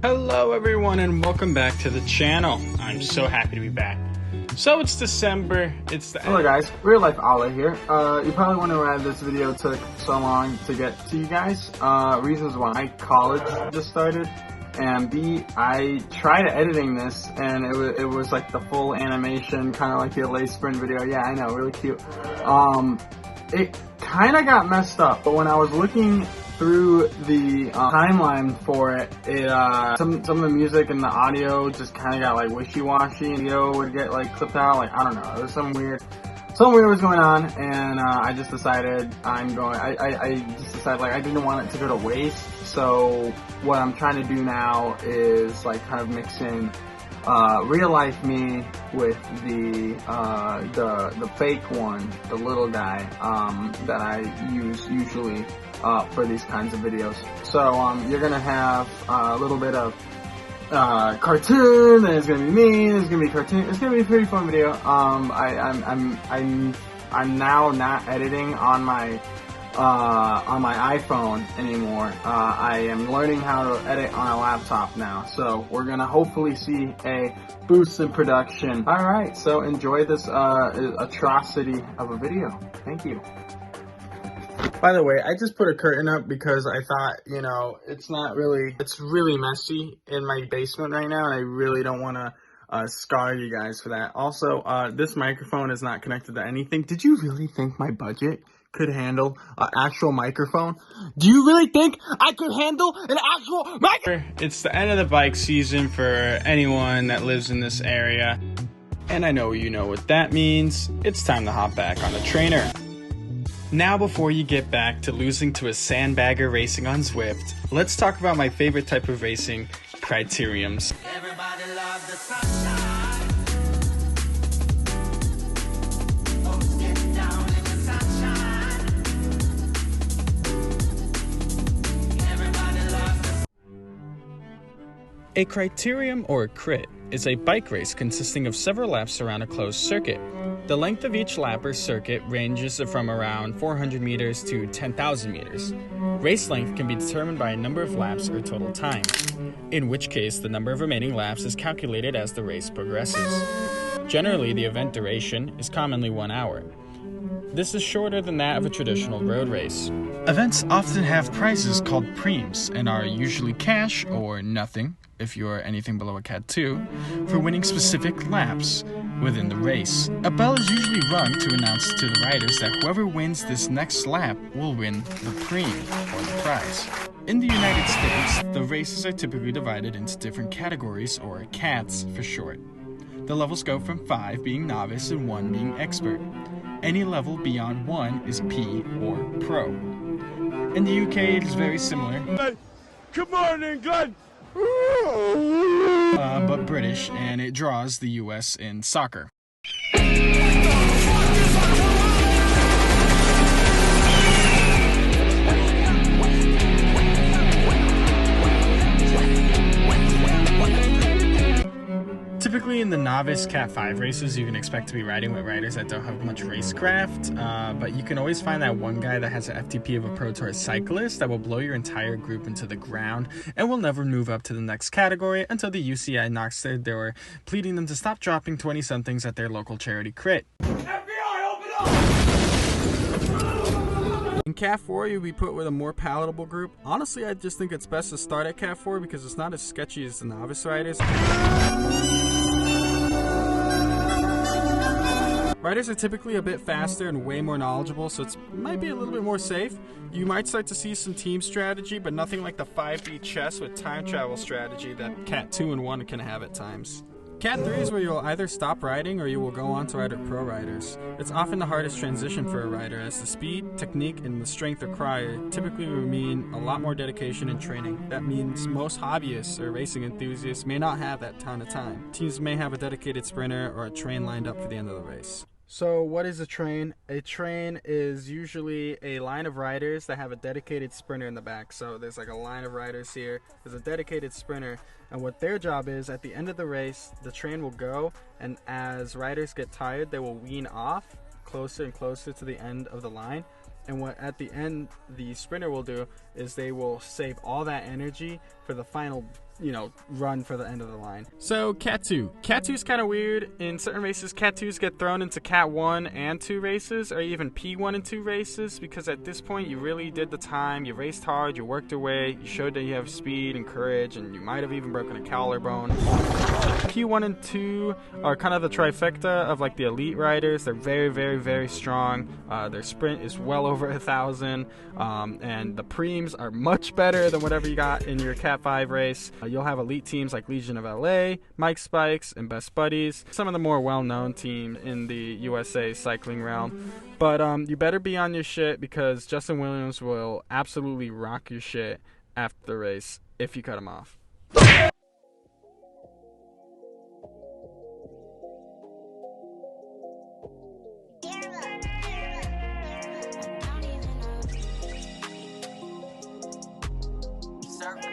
Hello everyone and welcome back to the channel. I'm so happy to be back. So it's December, it's the Hello guys, Real Life Ale here. You probably wonder why this video took so long to get to you guys. Reasons why: college just started, and B, I tried editing this and it was like the full animation, kind of like the aleisaqui video. Yeah, I know, really cute. It kind of got messed up, but when I was looking through the timeline for it, some of the music and the audio just kind of got like wishy-washy, and video would get like clipped out. Like, I don't know, there was something weird was going on, and I just decided I just decided like I didn't want it to go to waste. So what I'm trying to do now is like kind of mix in real life me with the fake one, the little guy that I use usually for these kinds of videos. So you're gonna have a little bit of cartoon, then it's gonna be me, there's gonna be cartoon. It's gonna be a pretty fun video. I'm now not editing on my iPhone anymore. I am learning how to edit on a laptop now, so we're gonna hopefully see a boost in production. Alright, so enjoy this atrocity of a video. Thank you. By the way, I just put a curtain up because I thought, you know, it's really messy in my basement right now, and I really don't want to scar you guys for that. Also, this microphone is not connected to anything. Did you really think my budget could handle an actual microphone? Do you really think I could handle an actual microphone? It's the end of the bike season for anyone that lives in this area, and I know you know what that means. It's time to hop back on the trainer. Now, before you get back to losing to a sandbagger racing on Zwift, let's talk about my favorite type of racing, Criteriums. Everybody love the sunshine. Folks get down in the sunshine. Everybody loves the A criterium, or crit, is a bike race consisting of several laps around a closed circuit. The length of each lap or circuit ranges from around 400 meters to 10,000 meters. Race length can be determined by a number of laps or total time, in which case the number of remaining laps is calculated as the race progresses. Generally, the event duration is commonly 1 hour. This is shorter than that of a traditional road race. Events often have prizes called preems and are usually cash or nothing, if you're anything below a Cat 2, for winning specific laps within the race. A bell is usually rung to announce to the riders that whoever wins this next lap will win the preem, or the prize. In the United States, the races are typically divided into different categories, or CATs for short. The levels go from 5 being novice and 1 being expert. Any level beyond 1 is P or Pro. In the UK, it is very similar. Good morning, Glenn! But British, and it draws the US in soccer. Typically in the novice Cat 5 races, you can expect to be riding with riders that don't have much racecraft, but you can always find that one guy that has an FTP of a Pro Tour cyclist that will blow your entire group into the ground and will never move up to the next category until the UCI knocks their door, pleading them to stop dropping 20-somethings at their local charity crit. FBI, open up! In Cat 4, you'll be put with a more palatable group. Honestly, I just think it's best to start at Cat 4 because it's not as sketchy as the novice riders. Riders are typically a bit faster and way more knowledgeable, so it might be a little bit more safe. You might start to see some team strategy, but nothing like the 5D chess with time travel strategy that Cat 2 and 1 can have at times. Cat 3 is where you'll either stop riding or you will go on to ride with pro riders. It's often the hardest transition for a rider, as the speed, technique, and the strength required typically will mean a lot more dedication and training. That means most hobbyists or racing enthusiasts may not have that ton of time. Teams may have a dedicated sprinter or a train lined up for the end of the race. So what is a train? A train is usually a line of riders that have a dedicated sprinter in the back. So there's like a line of riders here. There's a dedicated sprinter. And what their job is, at the end of the race, the train will go, and as riders get tired, they will wean off closer and closer to the end of the line. And what at the end the sprinter will do is they will save all that energy for the final, run for the end of the line. So, Cat 2. Cat 2 is kind of weird. In certain races, Cat 2s get thrown into Cat 1 and 2 races, or even P1 and 2 races, because at this point you really did the time, you raced hard, you worked your way, you showed that you have speed and courage, and you might have even broken a collarbone. P1 and 2 are kind of the trifecta of like the elite riders. They're very, very, very strong. Their sprint is well over 1,000, and the preems are much better than whatever you got in your Cat 5 race. You'll have elite teams like Legion of LA, Mike Spikes, and Best Buddies, some of the more well-known teams in the USA cycling realm. But you better be on your shit, because Justin Williams will absolutely rock your shit after the race if you cut him off.